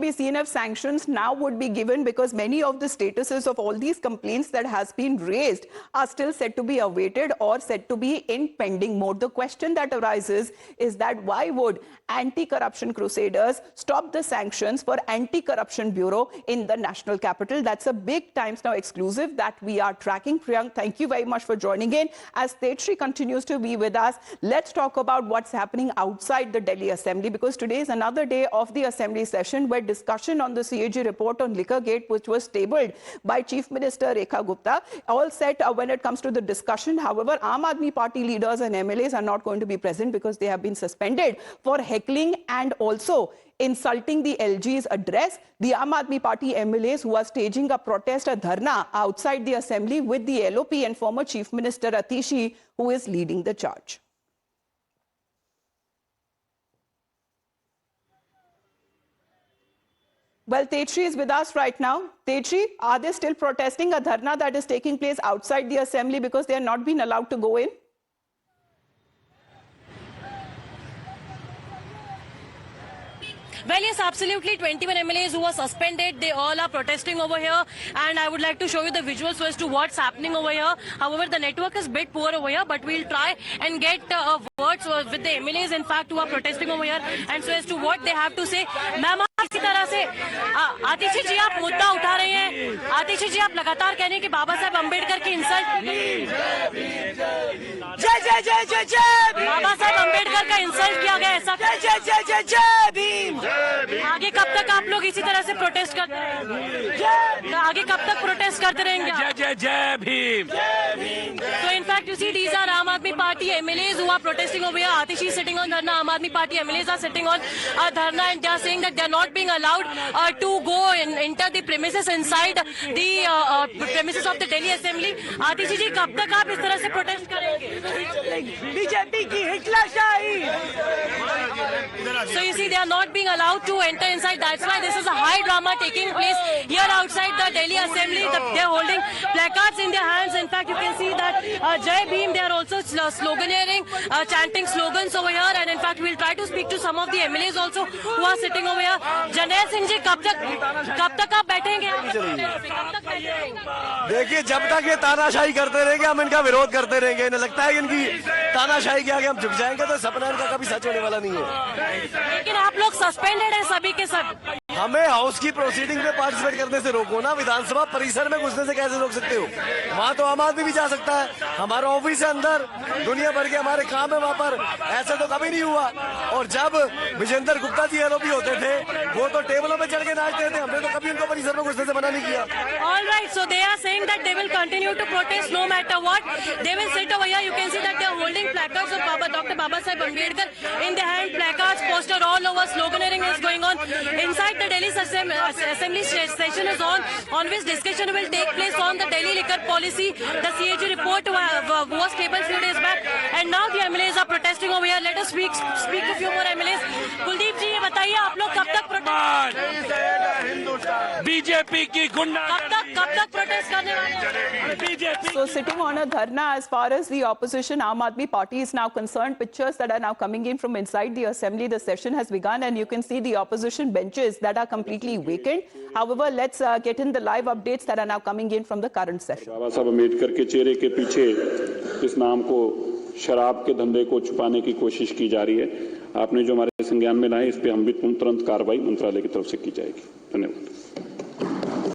be seen if sanctions now would be given, because many of the statuses of all these complaints that has been raised are still said to be awaited or said to be in pending mode. The question that arises is that why would anti-corruption crusaders stop the sanctions for Anti-Corruption Bureau in the national capital? That's a big Times Now exclusive that we are tracking. Priyank, thank you very much for joining in. As Tetri continues to be with us, let's talk about what's happening outside the Delhi Assembly, because today is another day of the Assembly session where discussion on the CAG report on Liquorgate, which was tabled by Chief Minister Rekha Gupta, all set when it comes to the discussion. However, Aam Aadmi Party leaders and MLAs are not going to be present because they have been suspended for heckling and also insulting the LG's address. The Aam Aadmi Party MLAs who are staging a protest, a dharna outside the Assembly with the LOP and former Chief Minister Atishi, who is leading the charge. Well, Tetri is with us right now. Tetri, are they still protesting a dharna that is taking place outside the Assembly because they are not being allowed to go in? Well, yes, absolutely. 21 MLAs who were suspended, they all are protesting over here. And I would like to show you the visuals as to what's happening over here. However, the network is a bit poor over here, but we'll try and get words with the MLAs, in fact, who are protesting over here. And so as to what they have to say. Ma'am, इसी तरह से आतिशी जी आप मुद्दा उठा रहे हैं। आतिशी जी आप लगातार कह रहे हैं कि बाबा साहब अम्बेडकर की इंसल्ट, जय जय जय जय जय, बाबा साहब अम्बेडकर का इंसल्ट किया गया, ऐसा जय जय जय जय जय भीम। आगे कब तक आप लोग इसी तरह से प्रोटेस्ट करते रहेंगे? आगे कब तक प्रोटेस्ट करते रहेंगे? जय जय जय Bhim. So in fact, you see, these are Aam Aadmi Party MLAs who are protesting over here. Atishi is sitting on dharna. Aam Aadmi Party MLAs are sitting on dharna, and they are saying that they are not being allowed to go and enter the premises inside the premises of the Delhi Assembly. Atishi ji, कब तक आप इस तरह से protest करेंगे? BJP की हिटलरशाही। So you see, they are not being allowed to enter inside. That's why this is a high drama taking place here outside the Delhi Assembly. They are holding placards in their hands. In fact, you can see that Jai Bhim, they are also sloganeering, chanting slogans over here. And in fact, we'll try to speak to some of the MLAs also who are sitting over here. Jarnail Singh ji, कब तक आप बैठेंगे? देखिए, जब तक ये तानाशाही करते रहेंगे हम इनका विरोध करते रहेंगे। इन्हें लगता है कि इनकी तानाशाही के आगे हम झुक जाएंगे तो सपना इनका कभी सच होने वाला नहीं है। लेकिन आप लोग सस्पेंडेड हैं सभी के सब। हमें हाउस की प्रोसीडिंग में पार्टिसिपेट करने से रोको ना, विधानसभा परिसर में घुसने से कैसे रोक सकते हो? वहाँ तो आम आदमी भी जा सकता है, हमारा ऑफिस है अंदर, दुनिया भर के हमारे काम है वहाँ पर, ऐसा तो कभी नहीं हुआ। और जब विजेंद्र गुप्ता जी LOP होते थे वो तो टेबलों पे चढ़ के नाचते थे, हमने तो कभी उनको परिसर में घुसने से मना नहीं किया। All right, so they are saying that they will continue to protest no matter what. They will sit over here. You can see that they are holding placards of Dr. Baba Saheb Ambedkar in their hand, placards, poster all over, sloganeering is going on. Inside the Delhi Assembly session is on which discussion will take place on the Delhi liquor policy. The CAG report was tabled few days back, and now the MLAs are protesting over here. Let us speak a few more MLAs. Kuldeep ji, ये बताइए आप लोग कब तक BJP की गुंडा कब तक प्रोटेस्ट करने वाले हैं? BJP. So sitting on a dharna, as far as the opposition Aam Aadmi Party is now concerned, pictures that are now coming in from inside the Assembly, the session has begun, and you can see the opposition benches that are completely vacant. However, let's get in the live updates that are now coming in from the current session. बाबा साहब अम्बेडकर के चेहरे के पीछे इस नाम को शराब के धंधे को छुपाने की कोशिश की जा रही है। आपने जो हमारे संज्ञान में लाए, इस पे हम भी तुरंत कार्रवाई मंत्रालय की तरफ से की जाएगी। धन्यवाद।